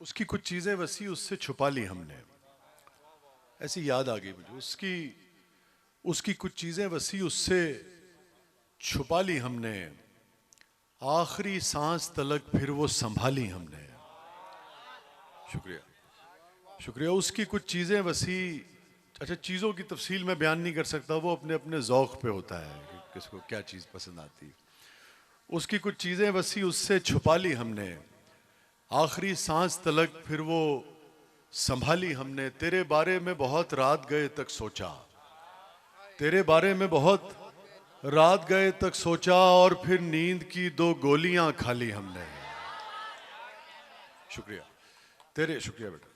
उसकी कुछ चीज़ें वसी उससे छुपा ली हमने। ऐसी याद आ गई मुझे, उसकी उसकी कुछ चीज़ें वसी उससे छुपा ली हमने, आखिरी सांस तलक फिर वो संभाली हमने। शुक्रिया शुक्रिया। उसकी कुछ चीज़ें वसी, अच्छा चीज़ों की तफसील मैं बयान नहीं कर सकता, वो अपने अपने ज़ौक़ पे होता है कि किसको क्या चीज़ पसंद आती है। उसकी कुछ चीज़ें वसी उससे छुपा ली हमने, आखिरी सांस तलक फिर वो संभाली हमने। तेरे बारे में बहुत रात गए तक सोचा, तेरे बारे में बहुत रात गए तक सोचा, और फिर नींद की 2 गोलियां खा ली हमने। शुक्रिया तेरे, शुक्रिया बेटा।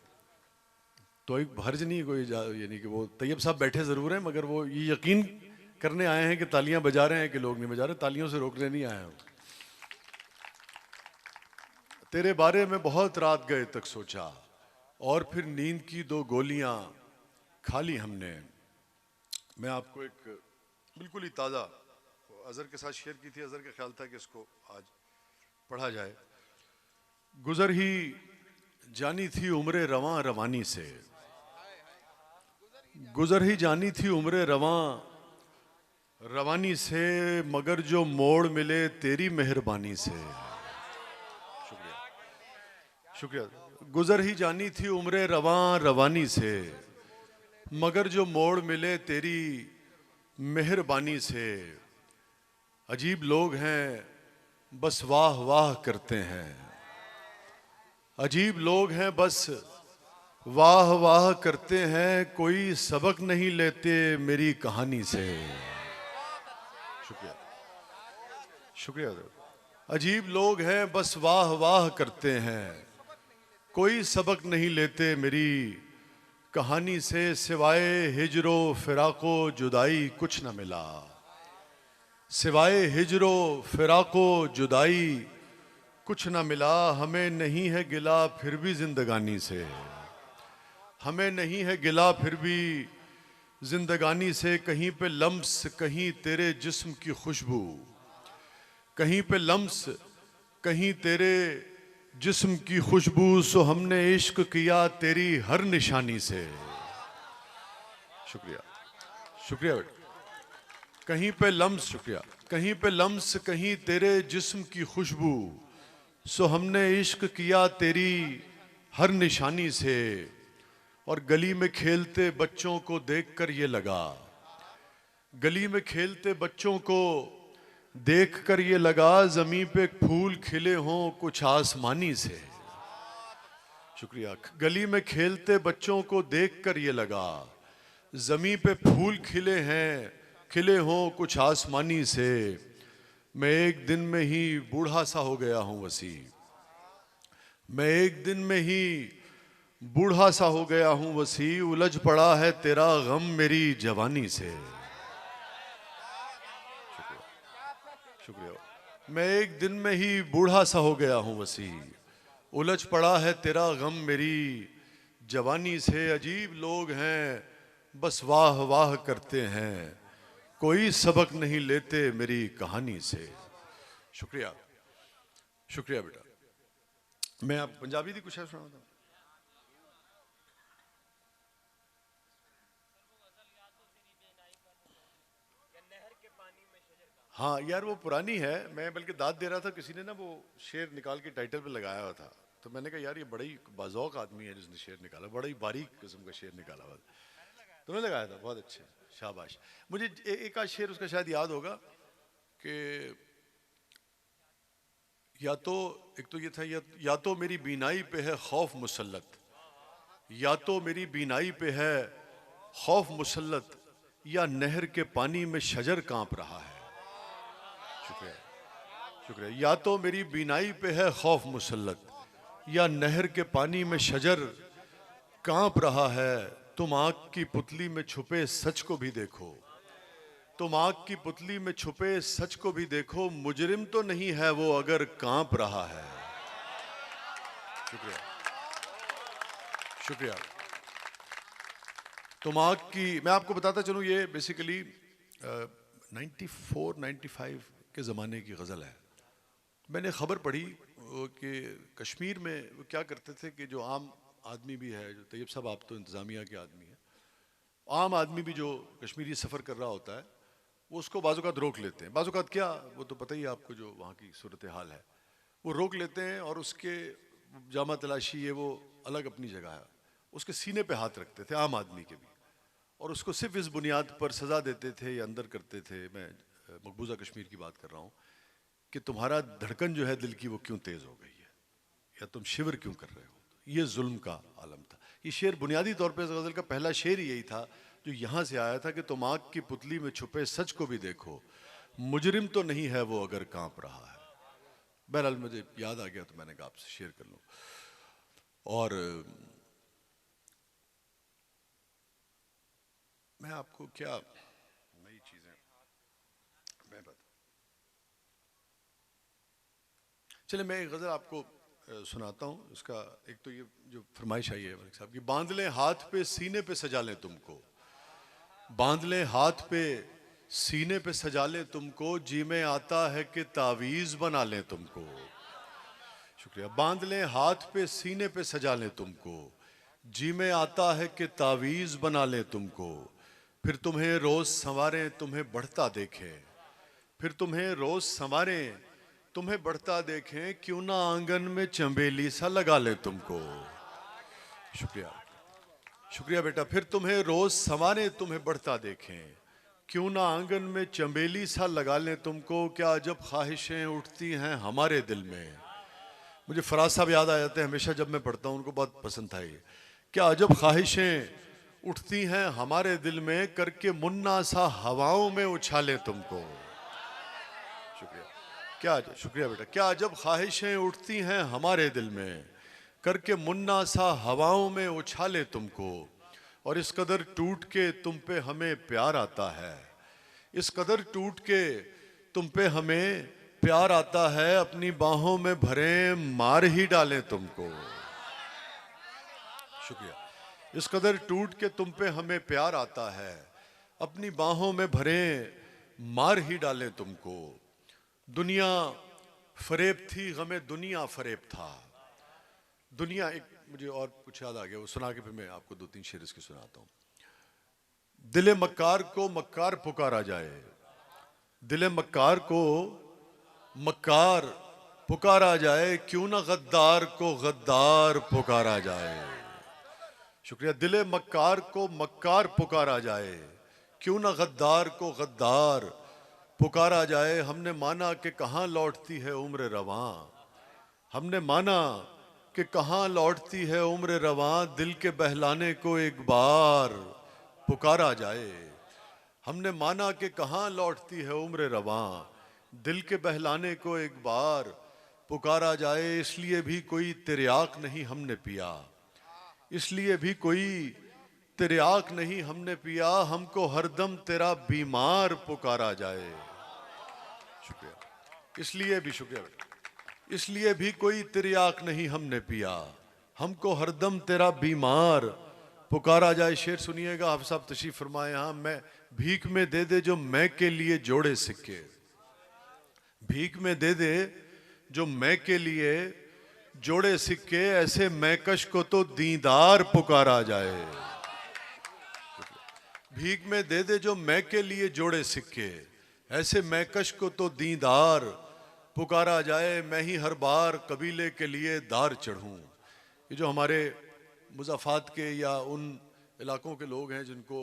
तो एक हर्ज नहीं कोई, यानी कि वो तैयब साहब बैठे ज़रूर हैं, मगर वो ये यकीन करने आए हैं कि तालियां बजा रहे हैं कि लोग नहीं बजा रहे, तालियों से रोकने नहीं आए हैं। तेरे बारे में बहुत रात गए तक सोचा, और फिर नींद की 2 गोलियां खा ली हमने। मैं आपको एक बिल्कुल ही ताज़ा अज़हर के साथ शेयर की थी। अज़हर का ख्याल था कि इसको आज पढ़ा जाए। गुज़र ही जानी थी उम्र रवां रवानी से, गुज़र ही जानी थी उम्र रवां रवानी से, मगर जो मोड़ मिले तेरी मेहरबानी से। शुक्रिया शुक्रिया। गुज़र ही जानी थी उम्र रवां रवानी से, मगर जो मोड़ मिले तेरी मेहरबानी से। अजीब लोग हैं बस वाह वाह करते हैं, अजीब लोग हैं बस वाह वाह करते हैं, कोई सबक नहीं लेते मेरी कहानी से। शुक्रिया शुक्रिया। अजीब लोग हैं बस वाह वाह करते हैं, कोई सबक नहीं लेते मेरी कहानी से। सिवाय हिजरो फिराको जुदाई कुछ न मिला, सिवाय हिजरो फिराको जुदाई कुछ न मिला। हमें नहीं है गिला फिर भी जिंदगानी से, हमें नहीं है गिला फिर भी जिंदगानी से। कहीं पे लम्स कहीं तेरे जिस्म की खुशबू, कहीं पे लम्स कहीं तेरे जिस्म की खुशबू, सो हमने इश्क किया तेरी हर निशानी से। शुक्रिया शुक्रिया बेटा। कहीं पे लम्स, शुक्रिया, कहीं पे लम्स कहीं तेरे जिस्म की खुशबू, सो हमने इश्क किया तेरी हर निशानी से। और गली में खेलते बच्चों को देखकर ये लगा, गली में खेलते बच्चों को देखकर ये लगा, ज़मीं पे फूल खिले हों कुछ आसमानी से। शुक्रिया। गली में खेलते बच्चों को देखकर ये लगा, ज़मीं पे फूल खिले हैं खिले हों कुछ आसमानी से। मैं एक दिन में ही बूढ़ा सा हो गया हूँ वसी, मैं एक दिन में ही बूढ़ा सा हो गया हूँ वसी, उलझ पड़ा है तेरा गम मेरी जवानी से। शुक्रिया शुक्रिया। मैं एक दिन में ही बूढ़ा सा हो गया हूँ वसी, उलझ पड़ा है तेरा गम मेरी जवानी से। अजीब लोग हैं बस वाह वाह करते हैं, कोई सबक नहीं लेते मेरी कहानी से। शुक्रिया शुक्रिया बेटा। मैं आप पंजाबी दी कुछ है सुना। हाँ यार वो पुरानी है, मैं बल्कि दाद दे रहा था, किसी ने ना वो शेर निकाल के टाइटल पे लगाया हुआ था, तो मैंने कहा यार ये बड़ा ही बाज़ौक़ आदमी है जिसने शेर निकाला, बड़ा ही बारीक किस्म का शेर निकाला हुआ। तुमने लगाया था, बहुत अच्छे, शाबाश। मुझे एक आध शेर उसका शायद याद होगा कि या तो एक तो ये था, या तो मेरी बीनाई पे है खौफ मुसल्लत, या तो मेरी बीनाई पे है खौफ मुसल्लत, या नहर के पानी में शजर कांप रहा है। शुक्रिया शुक्रिया। या तो मेरी बीनाई पे है खौफ मुसल्लत, या नहर के पानी में शजर कांप रहा है। तुम आग की पुतली में छुपे सच को भी देखो, तुम आग की पुतली में छुपे सच को भी देखो, मुजरिम तो नहीं है वो अगर कांप रहा है। शुक्रिया शुक्रिया। तुम आग की, मैं आपको बताता चलूँ ये बेसिकली 94-95 के ज़माने की गज़ल है। मैंने ख़बर पढ़ी वो कि कश्मीर में वो क्या करते थे कि जो आम आदमी भी है, जो तैयब साहब आप तो इंतज़ामिया के आदमी हैं, आम आदमी भी जो कश्मीरी सफ़र कर रहा होता है वो उसको बाज़-औक़ात रोक लेते हैं। बाज़-औक़ात क्या, वो तो पता ही है आपको जो वहाँ की सूरत हाल है, वो रोक लेते हैं और उसके जामा तलाशी ये वो अलग अपनी जगह है, उसके सीने पे हाथ रखते थे आम आदमी के भी, और उसको सिर्फ इस बुनियाद पर सज़ा देते थे या अंदर करते थे। मैं मकबूजा कश्मीर की बात कर रहा हूँ कि तुम्हारा धड़कन जो है दिल की वो क्यों तेज़ हो गई है, या तुम शिविर क्यों कर रहे हो। ये जुल्म का आलम था। ये शेर बुनियादी तौर पर इस गज़ल का पहला शेर ही यही था जो यहाँ से आया था कि तुम आग की पुतली में छुपे सच को भी देखो, मुजरिम तो नहीं है वो अगर कांप रहा है। बहरहाल मुझे याद आ गया तो मैंने कहा आपसे शेयर कर लूँ। और मैं आपको क्या नई चीज़ें मैं बता, चलिए मैं एक गज़ल आपको सुनाता हूँ। इसका एक तो ये जो फरमाइश आई है मलिक साहब की, बांध लें हाथ पे सीने पे सजा लें तुमको, बांध लें हाथ पे सीने पे सजा लें तुमको, जी में आता है कि तावीज़ बना लें तुमको। शुक्रिया। बांध लें हाथ पे सीने पे सजा लें तुमको, जी में आता है कि तावीज़ बना लें तुमको, फिर तुम्हें रोज़ संवारें तुम्हें बढ़ता देखें, फिर तुम्हें रोज़ संवारें तुम्हें बढ़ता देखें, क्यों ना आंगन में चंबेली सा लगा लें तुमको। शुक्रिया, शुक्रिया बेटा। फिर तुम्हें रोज़ संवारें तुम्हें बढ़ता देखें, क्यों ना आंगन में चंबेली सा लगा लें तुमको, क्या अजब ख्वाहिशें उठती हैं हमारे दिल में। मुझे फराज साहब याद आ जाते हैं हमेशा जब मैं पढ़ता हूँ, उनको बहुत पसंद था ये। क्या अजब ख्वाहिशें उठती हैं हमारे दिल में, करके मुन्ना सा हवाओं में उछालें तुमको। शुक्रिया, क्या शुक्रिया बेटा। क्या अजब ख्वाहिशें उठती हैं हमारे दिल में, करके मुन्ना सा हवाओं में उछाले तुमको, और इस कदर टूट के तुम पे हमें प्यार आता है, इस कदर टूट के तुम पे हमें प्यार आता है, अपनी बाहों में भरे मार ही डालें तुमको। शुक्रिया। इस कदर टूट के तुम पे हमें प्यार आता है, अपनी बाहों में भरे मार ही डालें तुमको। दुनिया फरेब थी गमे दुनिया फरेब था, दुनिया एक मुझे और कुछ याद आ गया, वो सुना के फिर मैं आपको दो तीन शेर इसके सुनाता हूँ। दिले मक्कार को मक्कार पुकारा जाए, दिले मक्कार को मक्कार पुकारा जाए, क्यों ना गद्दार को गद्दार पुकारा जाए। शुक्रिया। दिले मक्कार को मक्कार पुकारा जाए, क्यों ना गद्दार को गद्दार पुकारा जाए। हमने माना कि कहाँ लौटती है उम्र रवां, हमने माना कि कहाँ लौटती है उम्र रवां, दिल के बहलाने को एक बार पुकारा जाए। हमने माना कि कहाँ लौटती है उम्र रवां, दिल के बहलाने को एक बार पुकारा जाए। इसलिए भी कोई तिर्याक नहीं हमने पिया, इसलिए भी कोई तिर्याक नहीं हमने पिया, हमको हरदम तेरा बीमार पुकारा जाए। शुक्रिया। इसलिए भी, शुक्रिया, इसलिए भी कोई तिर्याक नहीं हमने पिया, हमको हरदम तेरा बीमार पुकारा जाए। शेर सुनिएगा, आप साहब तशरीफ फरमाए यहाँ। मैं भीख में दे दे जो मैं के लिए जोड़े सिक्के, भीख में दे दे जो मैं के लिए जोड़े सिक्के, ऐसे मैकश को तो दीदार पुकारा जाए। भीख में दे दे जो मैं के लिए जोड़े सिक्के, ऐसे मैकश को तो दीदार पुकारा जाए। मैं ही हर बार कबीले के लिए दार चढ़ूं। ये जो हमारे मुज़ाफ़ात के या उन इलाकों के लोग हैं जिनको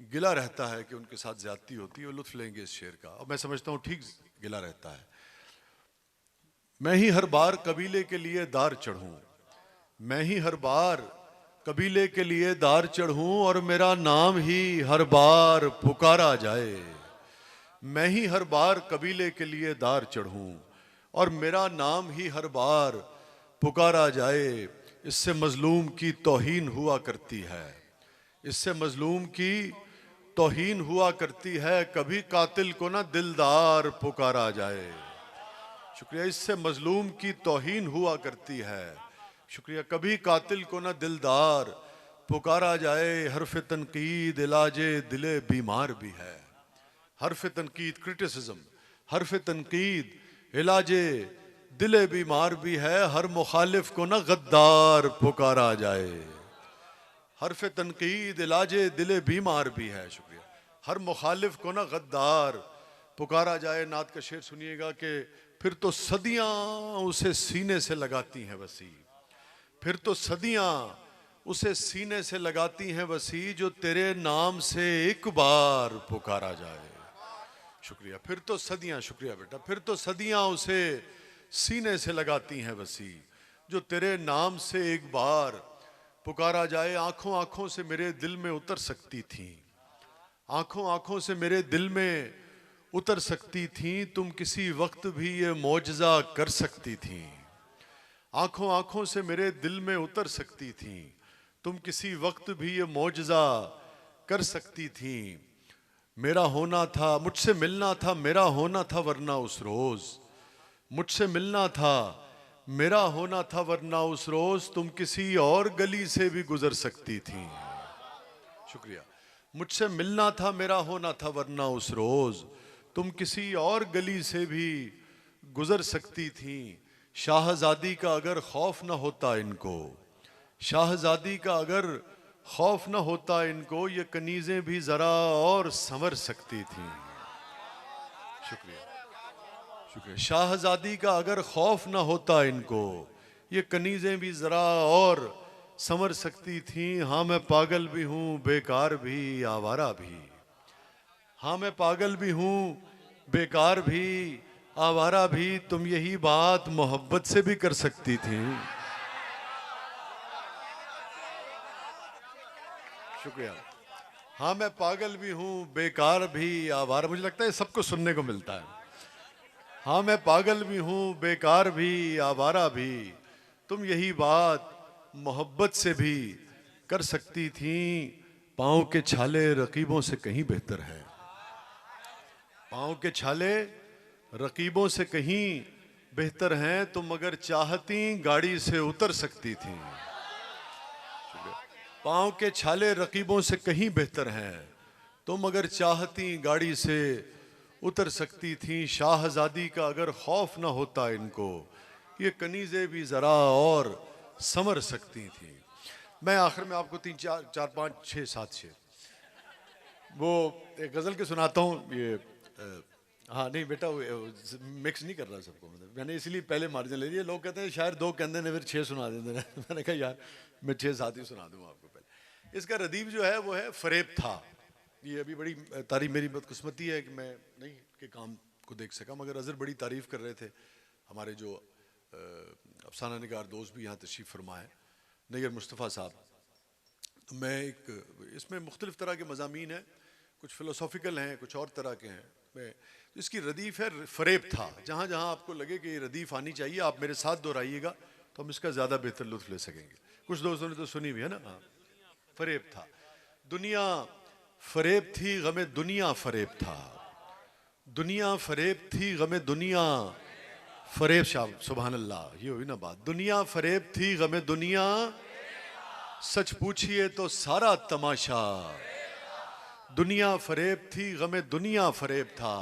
गिला रहता है कि उनके साथ ज़्यादती होती है, वो लुत्फ़ लेंगे इस शेर का, और मैं समझता हूँ ठीक गिला रहता है। मैं ही हर बार कबीले के लिए दार चढ़ूं, मैं ही हर बार कबीले के लिए दार चढ़ूं, और मेरा नाम ही हर बार पुकारा जाए। मैं ही हर बार कबीले के लिए दार चढ़ूं, और मेरा नाम ही हर बार पुकारा जाए। इससे मजलूम की तौहीन हुआ करती है, इससे मजलूम की तौहीन हुआ करती है, कभी कातिल को ना दिलदार पुकारा जाए। शुक्रिया। इससे मजलूम की तौहीन हुआ करती है, शुक्रिया, कभी कातिल को ना दिलदार पुकारा जाए। हर्फ तनकीद इलाजे दिले बीमार भी है, हर्फ तनकीद क्रिटिसिज्म, हर्फ तनकीद इलाजे दिले बीमार भी है, हर मुखालिफ को ना गद्दार पुकारा जाए। हरफ तनकीद इलाजे दिले बीमार भी है, शुक्रिया। हर मुखालिफ को ना गद्दार पुकारा जाए। नात का शेर सुनिएगा कि फिर तो सदियां उसे सीने से लगाती हैं वसी, फिर तो सदियां उसे सीने से लगाती हैं वसी, जो तेरे नाम से एक बार पुकारा जाए। शुक्रिया। फिर तो सदियां, शुक्रिया बेटा, फिर तो सदियां उसे सीने से लगाती हैं वसी, जो तेरे नाम से एक बार पुकारा जाए। आंखों आंखों से मेरे दिल में उतर सकती थी, आंखों आंखों से मेरे दिल में उतर सकती थी, तुम किसी वक्त भी ये मौजज़ा कर सकती थी। आंखों आंखों से मेरे दिल में उतर सकती थी, तुम किसी वक्त भी ये मौजज़ा कर सकती थी। मेरा होना था, मुझसे मिलना था, मेरा होना था, वरना उस रोज़ मुझसे मिलना था, मेरा होना था, वरना उस रोज़ तुम किसी और गली से भी गुजर सकती थी। शुक्रिया। मुझसे मिलना था, मेरा होना था, वरना उस रोज़ तुम किसी और गली से भी गुजर सकती थी। शाहजादी का अगर खौफ न होता इनको, शाहजादी का अगर खौफ न होता इनको, ये कनीज़ें भी ज़रा और संवर सकती थी। शुक्रिया, शुक्रिया। शाहजादी का अगर खौफ न होता इनको, ये कनीज़ें भी ज़रा और संवर सकती थी। हाँ मैं पागल भी हूँ, बेकार भी, आवारा भी। हाँ मैं पागल भी हूँ, बेकार भी, आवारा भी, तुम यही बात मोहब्बत से भी कर सकती थी। शुक्रिया। हाँ मैं पागल भी हूँ, बेकार भी, आवारा। मुझे लगता है सबको सुनने को मिलता है। हाँ मैं पागल भी हूँ, बेकार भी, आवारा भी, तुम यही बात मोहब्बत से भी कर सकती थी। पाँव के छाले रकीबों से कहीं बेहतर है, पाँव के छाले रकीबों से कहीं बेहतर हैं, तुम अगर चाहती गाड़ी से उतर सकती थी। पाँव के छाले रकीबों से कहीं बेहतर हैं, तुम अगर चाहती गाड़ी से उतर सकती थी। शाहजादी का अगर खौफ न होता इनको, ये कनीज़ें भी ज़रा और संवर सकती थी। मैं आखिर में आपको 3 4 5 6 7 शेर वो एक गज़ल के सुनाता हूँ। ये हाँ नहीं बेटा, मिक्स नहीं कर रहा सबको, मतलब मैंने इसलिए पहले मार्जिन ले लिया। लोग कहते हैं शायद 2 कहते हैं फिर 6 सुना देते हैं। मैंने कहा यार मैं 6 7 ही सुना दूँ आपको। पहले इसका रदीफ जो है वो है फरेब था। ये अभी बड़ी तारीफ, मेरी बदकिस्मती है कि मैं नहीं के काम को देख सका, मगर अज़र बड़ी तारीफ़ कर रहे थे। हमारे जो अफसाना निगार दोस्त भी यहाँ तशरीफ़ फरमाए, नैयर मुस्तफ़ा साहब। मैं एक इसमें मुख्तलिफ़ तरह के मज़ामीन हैं, कुछ फ़िलोसॉफ़िकल हैं, कुछ और तरह के हैं। मैं इसकी रदीफ़ है फ़रेब था। जहाँ जहाँ आपको लगे कि ये रदीफ़ आनी चाहिए, आप मेरे साथ दोहराइएगा तो हम इसका ज़्यादा बेहतर लुत्फ़ ले सकेंगे। कुछ दोस्तों ने तो सुनी भी है ना। हाँ, फ़रेब था, दुनिया फ़रेब थी, गमे दुनिया फ़रेब था, दुनिया फ़रेब थी, गमे दुनिया फ़रेब। शाह सुभान अल्लाह, ये हुई ना बात। दुनिया फ़रेब थी, गमे दुनिया, सच पूछिए तो सारा तमाशा। दुनिया फ़रेब थी, गमे दुनिया फ़रेब था,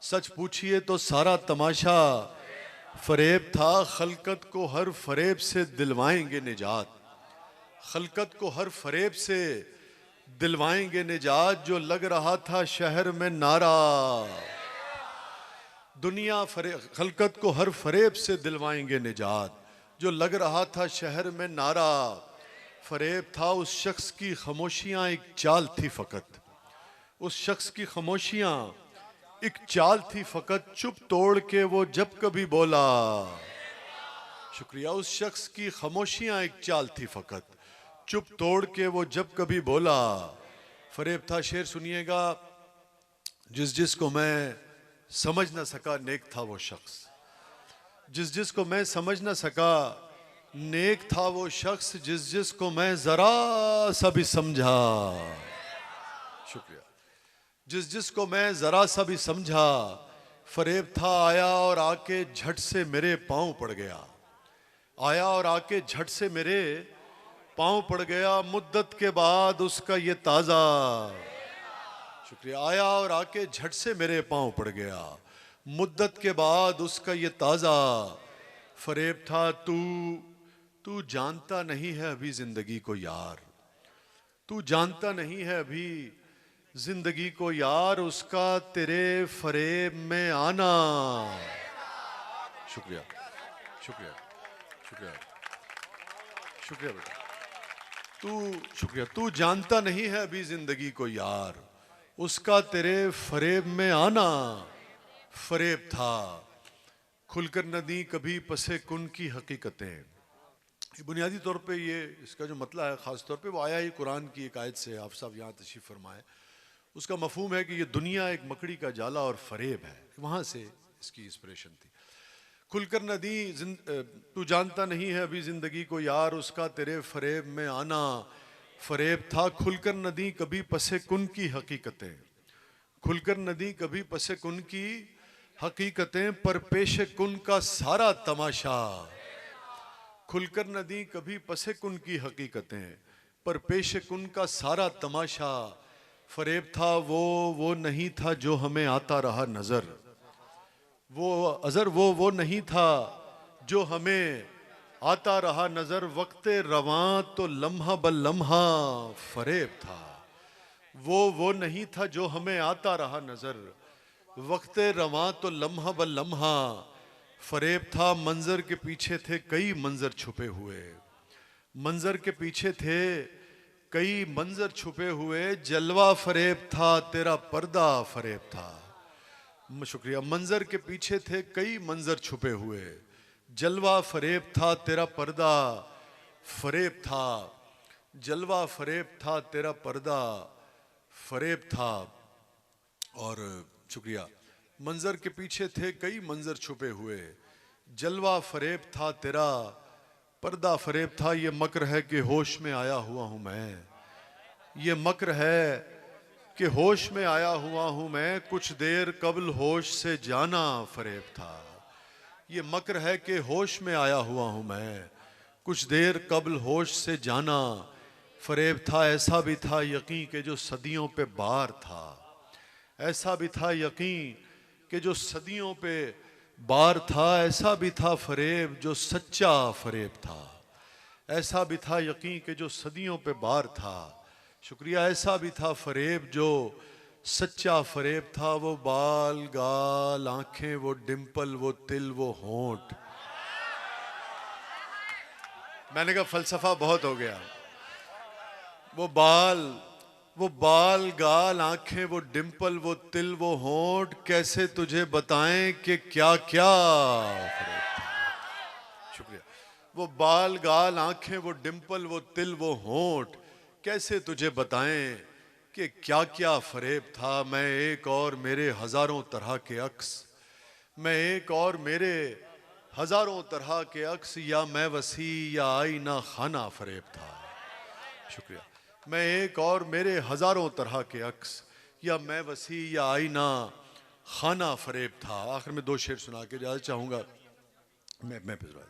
सच पूछिए तो सारा तमाशा फ़रेब था। खलकत को हर फ़रेब से दिलवाएंगे निजात, खलकत को हर फ़रेब से दिलवाएंगे निजात, जो लग रहा था शहर में नारा। दुनिया खलकत को हर फ़रेब से दिलवाएंगे निजात, जो लग रहा था शहर में नारा। फ़रेब था उस शख्स की खामोशियाँ एक चाल थी फ़कत, उस शख्स की खामोशियाँ एक चाल थी फ़कत, चुप तोड़ के वो जब कभी बोला। शुक्रिया। उस शख्स की खामोशियाँ एक चाल थी फ़कत, चुप तोड़ के वो जब कभी बोला। फ़रेब था। शेर सुनिएगा। जिस जिसको मैं समझ न सका नेक था वो शख्स, जिस जिसको मैं समझ न सका नेक था वो शख्स, जिस जिसको मैं ज़रा सा भी समझा। शुक्रिया। जिस जिसको मैं ज़रा सा भी समझा फ़रेब था। आया और आके झट से मेरे पाँव पड़ गया, आया और आके झट से मेरे पाँव पड़ गया, मुद्दत के बाद उसका ये ताज़ा। शुक्रिया। आया और आके झट से मेरे पाँव पड़ गया, मुद्दत के बाद उसका ये ताज़ा फरेब था तू, तू जानता नहीं है अभी जिंदगी को यार, तू जानता नहीं है अभी जिंदगी को यार, उसका तेरे फरेब में आना। शुक्रिया शुक्रिया शुक्रिया शुक्रिया बेटा, शुक्रिया। तू जानता नहीं है अभी जिंदगी को यार, उसका तेरे फरेब में आना फरेब था। खुलकर न दी कभी पसे कुन की हकीकतें। बुनियादी तौर पे ये इसका जो मतलब है ख़ास तौर पे वो आया ही कुरान की एक आयत से, आप साहब यहाँ तशरीफ़ फरमाए। उसका मफहूम है कि ये दुनिया एक मकड़ी का जाला और फरेब है, वहाँ से इसकी इंस्पिरेशन थी। खुलकर न दी तू जानता नहीं है अभी ज़िंदगी को यार, उसका तेरे फरेब में आना फरेब था। खुलकर न दी कभी पसे कुन की हकीकतें, खुलकर न दी कभी पसे कुन की हकीकतें, पर पेश कुन का सारा तमाशा। खुलकर न दी कभी पसे कुन की हकीकतें, पर पेश कुन का सारा तमाशा। फरेब था वो नहीं था जो हमें आता रहा नजर, वो नहीं था जो हमें आता रहा नजर। वक्त रवां तो लम्हा ब लम्हा फरेब था, वो नहीं था जो हमें आता रहा नजर। वक्त रवां तो लम्हा ब लम्हा फरेब था। मंजर के पीछे थे कई मंजर छुपे हुए, मंजर के पीछे थे कई मंजर छुपे हुए। जलवा फरेब था तेरा पर्दा फरेब था। शुक्रिया। मंजर के पीछे थे कई मंजर छुपे हुए, जलवा फरेब था तेरा पर्दा फरेब था। जलवा फरेब था तेरा पर्दा फरेब था। और शुक्रिया। मंजर के पीछे थे कई मंजर छुपे हुए, जलवा फरेब था तेरा पर्दा फरेब था। ये मक्र है कि होश में आया हुआ हूं मैं, ये मक्र है कि होश में आया हुआ हूं मैं। कुछ देर कबल होश से जाना फरेब था। ये मक्र है कि होश में आया हुआ हूं मैं, कुछ देर कबल होश से जाना फरेब था। ऐसा भी था यकीन कि जो सदियों पे बार था, ऐसा भी था यकीन कि जो सदियों पे बार था। ऐसा भी था फरेब जो सच्चा फरेब था, ऐसा भी था यकीन कि जो सदियों पे बार था। शुक्रिया। ऐसा भी था फरेब जो सच्चा फरेब था। वो बाल गाल आंखें, वो डिंपल, वो तिल, वो होंठ। मैंने कहा फलसफा बहुत हो गया। वो बाल गाल आंखें, वो डिंपल, वो तिल, वो होंठ, कैसे तुझे बताएं कि क्या क्या फरेब था। शुक्रिया। वो बाल गाल आंखें, वो डिंपल, वो तिल, वो होंठ, कैसे तुझे बताएं कि क्या क्या फरेब था। मैं एक और मेरे हजारों तरह के अक्स, मैं एक और मेरे हजारों तरह के अक्स, या मैं वसी या आईना खाना फरेब था। शुक्रिया। मैं एक और मेरे हजारों तरह के अक्स, या मैं वसी या आईना खाना फरेब था। आखिर में दो शेर सुना के इजाजत चाहूंगा। मैं भिजवा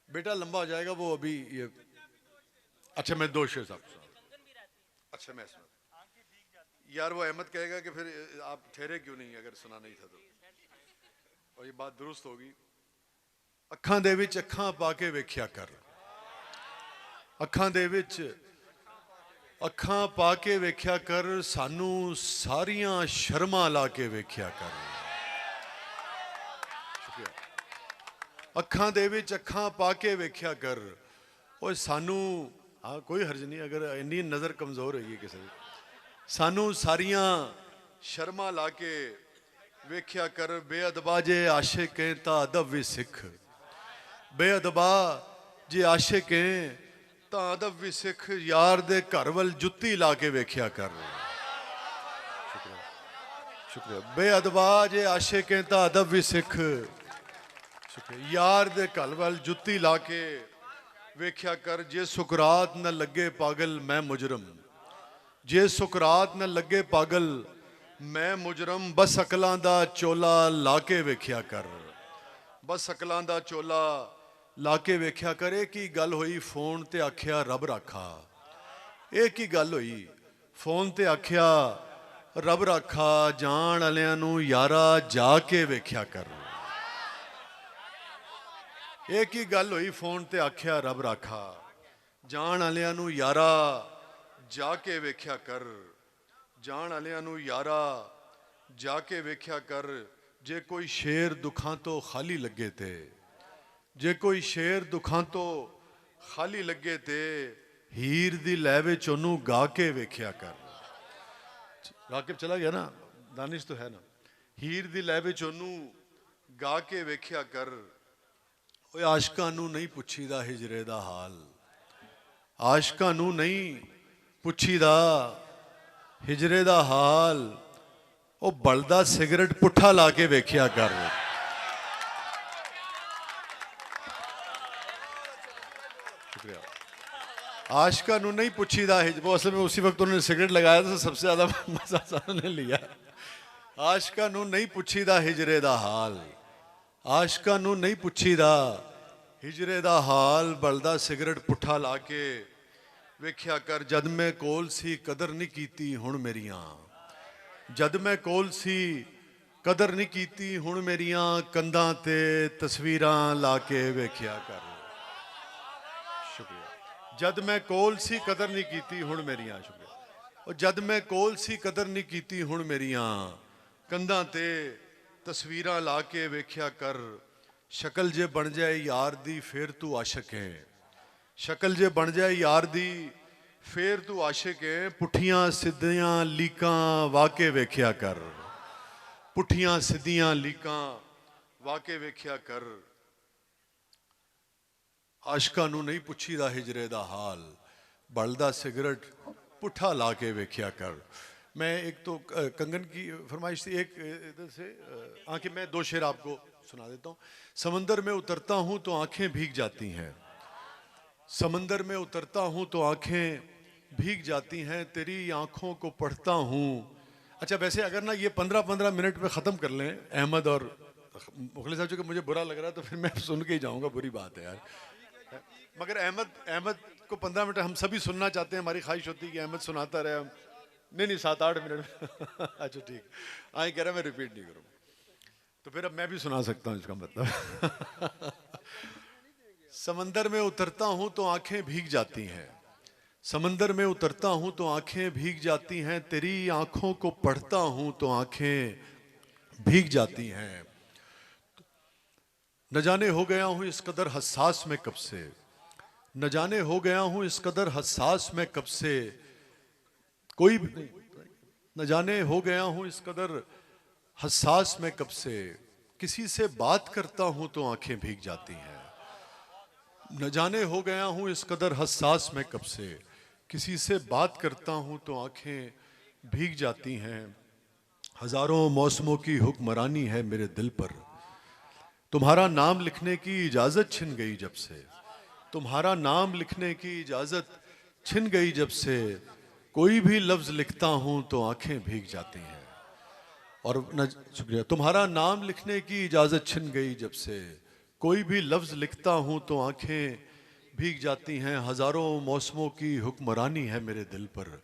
बेटा लंबा हो जाएगा वो अभी ये। अच्छा मैं दो शेर आपको सुना। अच्छा मैं सुना यार, वो अहमद कहेगा कि फिर आप ठहरे क्यों नहीं अगर सुना नहीं था तो। और ये बात दुरुस्त होगी। अखां दे विच अखां पाके वेख्या कर, अखां दे विच अखां पाके वेख्या कर, सानू सारियां शर्मा ला के वेख्या कर। शुक्रिया। अखां दे विच अखां पाके वेख्या कर, और सानू हाँ कोई हर्ज नहीं अगर इन्नी नज़र कमज़ोर होगी किसी की। सानू सारियां शर्मा ला के वेख्या कर। बेअदबा जे आशिक़ें ता अदब भी सिख, बेअदबा जे आशिक़ें ता अदब भी सिख। यार दे घर वल जुत्ती ला के वेख्या कर। शुक्रिया। शुक्रिया। बेअदबा जे आशिक़ें ता अदब भी सिख। शुक्रिया। यार दे घर वल जुत्ती ला के वेख्या कर। जे सुकरात न लगे पागल मैं मुजरम, जे सुकरात न लगे पागल मैं मुजरम। बस अकलां दा चोला ला के वेख्या कर, बस अकलां दा चोला ला के वेख्या कर। एक ही गल होई फोन ते आख्या रब राखा, एक ही गल होई फोन ते आख्या रब राखा। जान वालियां नू यारा जा के वेख्या कर। एक ही गल हुई फोन ते आख्या रब राखा, जान वालियां नू यारा जाके वेख्या कर, जान वालियां नू यारा जाके वेख्या कर, जे कोई शेर दुखां तो खाली लगे थे, जे कोई शेर दुखां तो खाली लगे थे, हीर दी लै विच ओनू गा के वेख्या कर। राकिब चला गया ना, दानिश तो है ना। हीर दी लै विच ओनू गा के वेख्या कर, ओए आशकां नू नहीं पुछीदा हिजरे दा हाल, आशकां नू नहीं पुछीदा हिजरे दा हाल, ओ बलदा सिगरेट पुट्ठा ला के वेख्या कर। शुक्रिया। आशका नू नहीं पुछीदा, वो असल में उसी वक्त उन्होंने सिगरेट लगाया था, सबसे ज्यादा मजा सारों ने लिया। आशका नू नहीं पुछीदा हिजरे दा हाल, आशका नू नहीं पुछीदा हिजरे दा हाल, बलदा सिगरेट पुट्ठा ला के वेख्या कर। जद मैं कोल सी कदर नहीं कीती हुण मेरियां, जद मैं कोल सी कदर नहीं कीती हुण मेरियां, कंधां ते तस्वीरां ला के वेख्या कर। शुक्रिया। जद मैं कोल सी कदर नहीं कीती हुण मेरियां, शुक्रिया। और जद मैं कोल सी कदर नहीं कीती हुण मेरियां, कंधां ते तस्वीरां ला के वेख्या कर। शक्ल जे बन जाए यार दी फिर तू आशिक है, शक्ल जे बन जाए यार दी फिर तू आशिक है, पुठियां सिद्धियां लीकां वाके वेख्या कर, पुठियां सिद्धियां लीकां वाके वेख्या कर। आशका नू नहीं पुछीदा हिजरे दा हाल, बलदा सिगरेट पुट्ठा ला के वेख्या कर। मैं एक तो कंगन की फरमाइश थी, एक इधर से आंखें, मैं दो शेर आपको सुना देता हूँ। समंदर में उतरता हूँ तो आंखें भीग जाती हैं, समंदर में उतरता हूँ तो आंखें भीग जाती हैं, तेरी आंखों को पढ़ता हूँ। अच्छा वैसे अगर ना ये 15-15 मिनट में ख़त्म कर लें अहमद और मुखलिस साहब, चूँकि मुझे बुरा लग रहा है तो फिर मैं सुन के ही जाऊँगा, बुरी बात है यार। मगर अहमद को 15 मिनट हम सभी सुनना चाहते हैं, हमारी ख्वाहिश होती है कि अहमद सुनाता रहे। नहीं 7-8 मिनट अच्छा ठीक, आई कह रहा मैं रिपीट नहीं करूँ, तो फिर अब मैं भी सुना सकता हूँ इसका मतलब। समंदर में उतरता हूँ तो आंखें भीग जाती हैं, समंदर में उतरता हूँ तो आंखें भीग जाती हैं, तेरी आंखों को पढ़ता हूँ तो आंखें भीग जाती हैं। न जाने हो गया हूँ इस कदर हसास में कब से, न जाने हो गया हूँ इस कदर हसास में कब से, कोई भी नहीं, न जाने हो गया हूँ इस कदर हसास में कब से, किसी से बात करता हूँ तो आंखें भीग जाती हैं। न जाने हो गया हूँ इस कदर हसास में कब से, किसी से बात करता हूँ तो आंखें भीग जाती हैं। हजारों मौसमों की हुक्मरानी है मेरे दिल पर, तुम्हारा नाम लिखने की इजाजत छिन गई जब से, तुम्हारा नाम लिखने की इजाजत छिन गई जब से, कोई भी लफ्ज लिखता हूं तो आंखें भीग जाती हैं। और न शुक्रिया, तुम्हारा नाम लिखने की इजाजत छिन गई जब से, कोई भी लफ्ज लिखता हूं तो आंखें भीग जाती हैं। हजारों मौसमों की हुक्मरानी है मेरे दिल पर,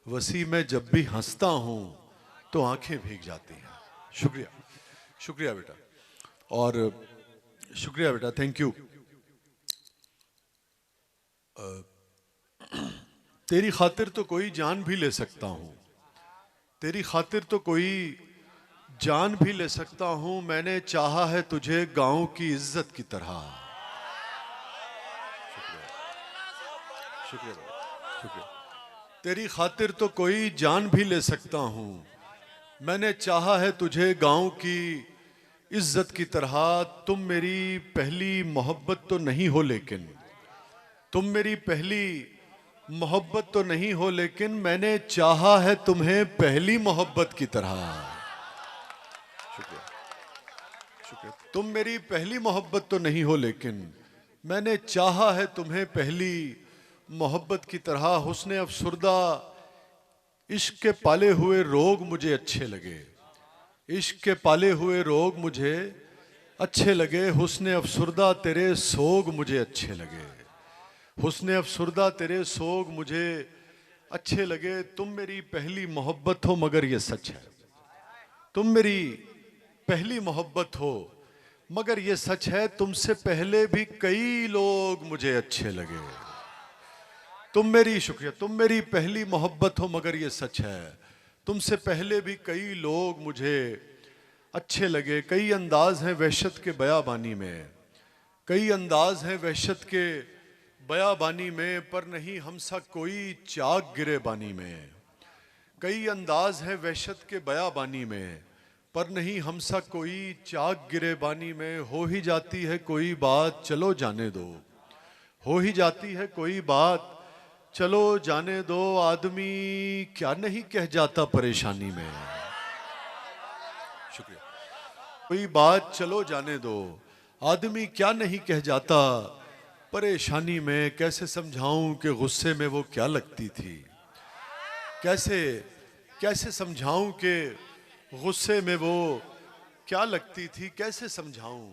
वसी में जब भी हंसता हूं तो आंखें भीग जाती हैं। शुक्रिया, शुक्रिया बेटा, और शुक्रिया बेटा, थैंक यू। तेरी खातिर तो कोई जान भी ले सकता हूँ, तेरी खातिर तो कोई जान भी ले सकता हूँ, मैंने चाहा है तुझे गांव की इज्जत की तरह। शुक्रिया, शुक्रिया। तेरी खातिर तो कोई जान भी ले सकता हूँ, मैंने चाहा है तुझे गांव की इज्जत की तरह। तुम मेरी पहली मोहब्बत तो नहीं हो लेकिन, तुम मेरी पहली मोहब्बत तो नहीं हो लेकिन, मैंने चाहा है तुम्हें पहली मोहब्बत की तरह। शुक्रिया, शुक्रिया। तुम मेरी पहली मोहब्बत तो नहीं हो लेकिन, मैंने चाहा है तुम्हें पहली मोहब्बत की तरह। हुस्ने अफसुर्दा इश्क के पाले हुए रोग मुझे अच्छे लगे, इश्क के पाले हुए रोग मुझे अच्छे लगे। हुस्ने अफसुर्दा तेरे सोग मुझे अच्छे लगे, हुस्ने अफसुर्दा तेरे सोग मुझे अच्छे लगे। तुम मेरी पहली मोहब्बत हो मगर ये सच है, तुम मेरी पहली मोहब्बत हो मगर ये सच है तुमसे पहले भी कई लोग मुझे अच्छे लगे। तुम मेरी शुक्रिया, तुम मेरी पहली मोहब्बत हो, मगर ये सच है तुमसे पहले भी कई लोग मुझे अच्छे लगे। कई अंदाज हैं वहशत के बयाबानी में, कई अंदाज हैं वहशत के बयाबानी में, पर नहीं हमसा कोई चाक गिरे बानी में। कई अंदाज हैं वहशत के बयाबानी में, पर नहीं हमसा कोई चाक गिरे बानी में। हो ही जाती है कोई बात चलो जाने दो, हो ही जाती है कोई बात चलो जाने दो। आदमी क्या नहीं कह जाता परेशानी में। शुक्रिया। कोई बात चलो जाने दो, आदमी क्या नहीं कह जाता परेशानी में। कैसे समझाऊं कि गुस्से में वो क्या लगती थी, कैसे कैसे समझाऊं कि गुस्से में वो क्या लगती थी। कैसे समझाऊं,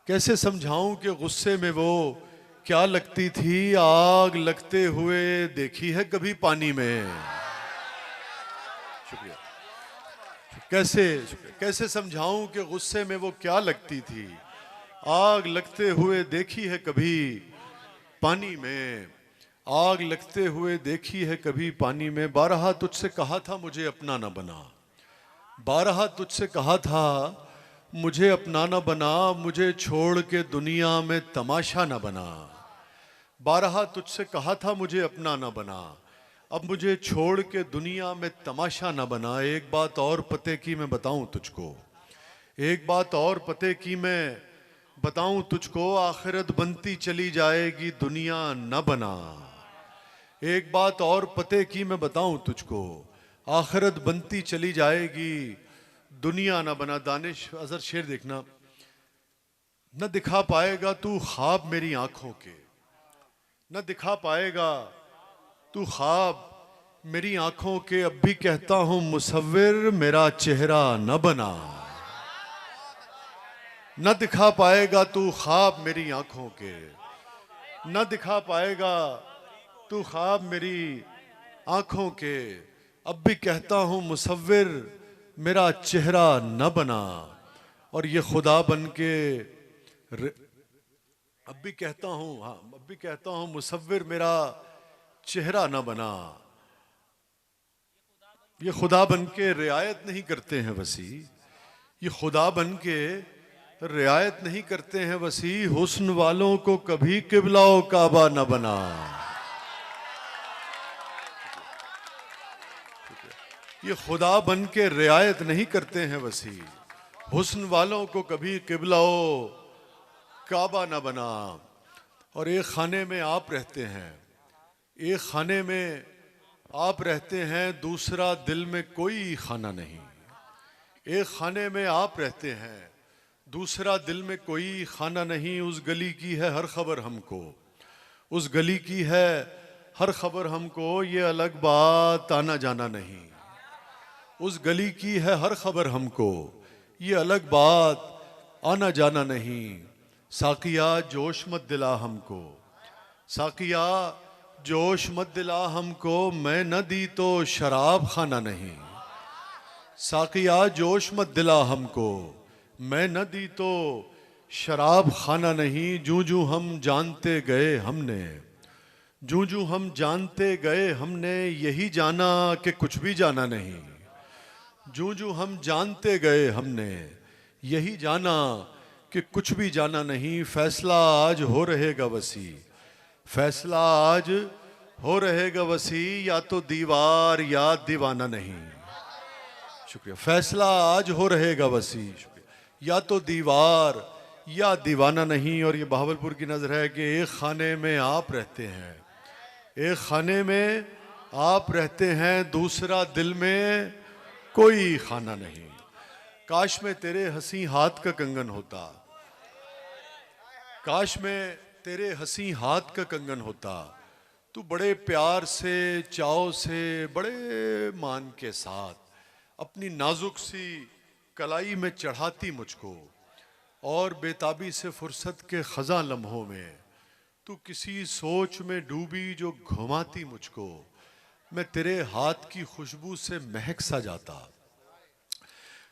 कैसे समझाऊं कि गुस्से में वो क्या लगती थी। आग लगते हुए देखी है कभी पानी में। शुक्रिया। कैसे कैसे समझाऊं कि गुस्से में वो क्या लगती थी। आग लगते हुए देखी है कभी पानी में, आग लगते हुए देखी है कभी पानी में। बारहा तुझसे कहा था मुझे अपना न बना, बारहा तुझसे कहा था मुझे अपना न बना। मुझे छोड़ के दुनिया में तमाशा न बना। बारहा तुझसे कहा था मुझे अपना न बना, अब मुझे छोड़ के दुनिया में तमाशा न बना। एक बात और पते की मैं बताऊं तुझको, एक बात और पते की मैं बताऊं तुझको। आखिरत बनती चली जाएगी दुनिया न बना। एक बात और पते की मैं बताऊं तुझको, आखिरत बनती चली जाएगी दुनिया न बना। दानिश अजहर शेर देखना। न दिखा पाएगा तू ख्वाब मेरी आंखों के, न दिखा पाएगा तू ख्वाब मेरी आंखों के। अब भी कहता हूं मुसव्विर मेरा चेहरा न बना। न दिखा पाएगा तू ख्वाब मेरी आंखों के, न दिखा पाएगा तू ख्वाब मेरी आंखों के। अब भी कहता हूं मुसव्विर मेरा चेहरा न बना। और ये खुदा बन के अब भी कहता हूं, हाँ अब भी कहता हूं मुसव्विर मेरा चेहरा न बना। ये खुदा बन के रियायत नहीं करते हैं वसी, ये खुदा बन के रियायत नहीं करते हैं वसी। हुस्न वालों को कभी किबलाओ काबा न बना। ये खुदा बन के रियायत नहीं करते हैं वसी, हुस्न वालों को कभी किबलाओ काबा न बना। और एक खाने में आप रहते हैं, एक खाने में आप रहते हैं, दूसरा दिल में कोई खाना नहीं। एक खाने में आप रहते हैं, दूसरा दिल में कोई खाना नहीं। उस गली की है हर खबर हमको, उस गली की है हर खबर हमको। ये अलग बात आना जाना नहीं। उस गली की है हर खबर हमको, ये अलग बात आना जाना नहीं। साकिया जोश मत दिला हमको, साकिया जोश मत दिला हमको। मैं न दी तो शराब खाना नहीं। साकिया जोश मत दिला हमको, मैं न दी तो शराब खाना नहीं। जूं जूं हम जानते गए हमने, जूं जूं हम जानते गए हमने, यही जाना कि कुछ भी जाना नहीं। जूं जूं हम जानते गए हमने, यही जाना कि कुछ भी जाना नहीं। फैसला आज हो रहेगा वसी, फैसला आज हो रहेगा वसी। या तो दीवार या दीवाना नहीं। शुक्रिया। फैसला आज हो रहेगा वसी, या तो दीवार या दीवाना नहीं। और ये बहावलपुर की नजर है कि एक खाने में आप रहते हैं, एक खाने में आप रहते हैं, दूसरा दिल में कोई खाना नहीं। काश में तेरे हंसी हाथ का कंगन होता, काश में तेरे हंसी हाथ का कंगन होता। तू बड़े प्यार से, चाव से, बड़े मान के साथ अपनी नाजुक सी कलाई में चढ़ाती मुझको। और बेताबी से फुर्सत के खजा लम्हों में तू किसी सोच में डूबी जो घुमाती मुझको। मैं तेरे हाथ की खुशबू से महक सा जाता,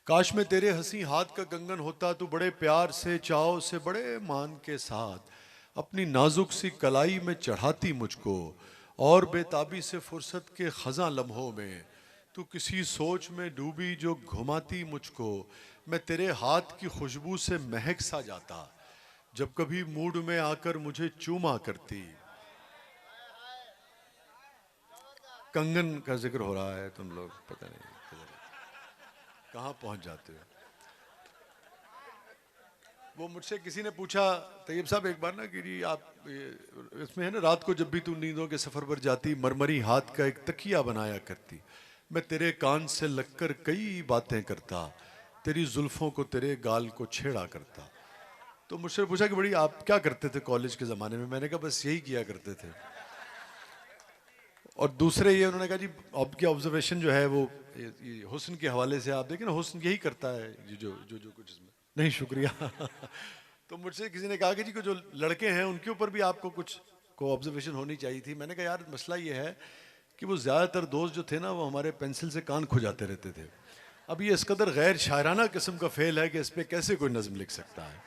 काश में तेरे हंसी हाथ का कंगन होता, तू बड़े प्यार से चाव से बड़े मान के साथ अपनी नाजुक सी कलाई में चढ़ाती मुझको, और बेताबी से फुर्सत के खज़ां लम्हों में तू किसी सोच में डूबी जो घुमाती मुझको। मैं तेरे हाथ की खुशबू से महक सा जाता, जब कभी मूड में आकर मुझे चूमा करती। कंगन का जिक्र हो रहा है, तुम लोग पता नहीं कहाँ पहुंच जाते हो। वो मुझसे किसी ने पूछा, तैयब साहब एक बार ना कि जी आप इसमें है ना, रात को जब भी तू नींदों के सफ़र पर जाती मरमरी हाथ का एक तकिया बनाया करती, मैं तेरे कान से लगकर कई बातें करता, तेरी जुल्फ़ों को तेरे गाल को छेड़ा करता। तो मुझसे पूछा कि बड़ी आप क्या करते थे कॉलेज के ज़माने में, मैंने कहा बस यही किया करते थे। और दूसरे ये उन्होंने कहा जी आपकी ऑब्जर्वेशन जो है वो ये हुस्न के हवाले से आप देखें ना, हुस्न यही करता है जो कुछ इसमें नहीं। शुक्रिया। तो मुझसे किसी ने कहा कि जी को जो लड़के हैं उनके ऊपर भी आपको कुछ को ऑब्जर्वेशन होनी चाहिए थी। मैंने कहा यार मसला ये है कि वो ज़्यादातर दोस्त जो थे ना वो हमारे पेंसिल से कान खुजाते रहते थे। अब ये इस कदर गैर शायराना किस्म का फेल है कि इस पर कैसे कोई नज़म लिख सकता है।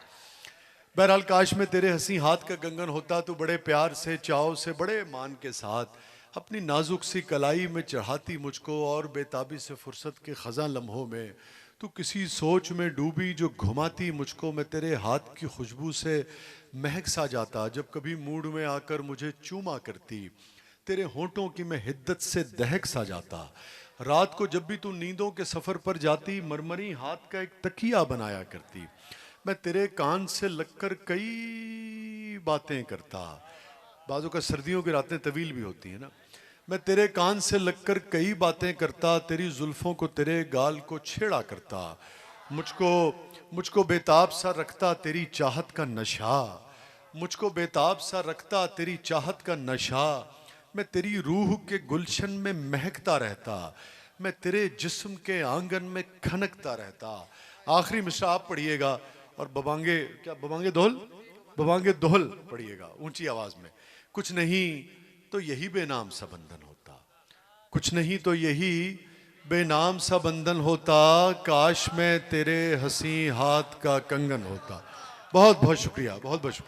बहरहाल काश में तेरे हंसी हाथ का कंगन होता, तो बड़े प्यार से चाव से बड़े मान के साथ अपनी नाजुक सी कलाई में चढ़ाती मुझको, और बेताबी से फुर्सत के खज़ां लम्हों में तू किसी सोच में डूबी जो घुमाती मुझको। मैं तेरे हाथ की खुशबू से महक सा जाता, जब कभी मूड में आकर मुझे चूमा करती। तेरे होंठों की मैं हिद्दत से दहक सा जाता, रात को जब भी तू नींदों के सफ़र पर जाती मरमरी हाथ का एक तकिया बनाया करती। मैं तेरे कान से लगकर कई बातें करता, बाज़ों का सर्दियों की रातें तवील भी होती हैं ना। मैं तेरे कान से लगकर कई बातें करता, तेरी जुल्फ़ों को तेरे गाल को छेड़ा करता। मुझको मुझको बेताब सा रखता तेरी चाहत का नशा, मुझको बेताब सा रखता तेरी चाहत का नशा। मैं तेरी रूह के गुलशन में महकता रहता, मैं तेरे जिस्म के आंगन में खनकता रहता। आखिरी मिसरा आप पढ़िएगा और बबांगे क्या बबांगे दोहल बबांगे दोहल पढ़िएगा ऊंची आवाज में। कुछ नहीं तो यही बेनाम सा बंधन होता, कुछ नहीं तो यही बेनाम सा बंधन होता, काश में तेरे हंसी हाथ का कंगन होता। बहुत बहुत शुक्रिया, बहुत बहुत शुक्रिया।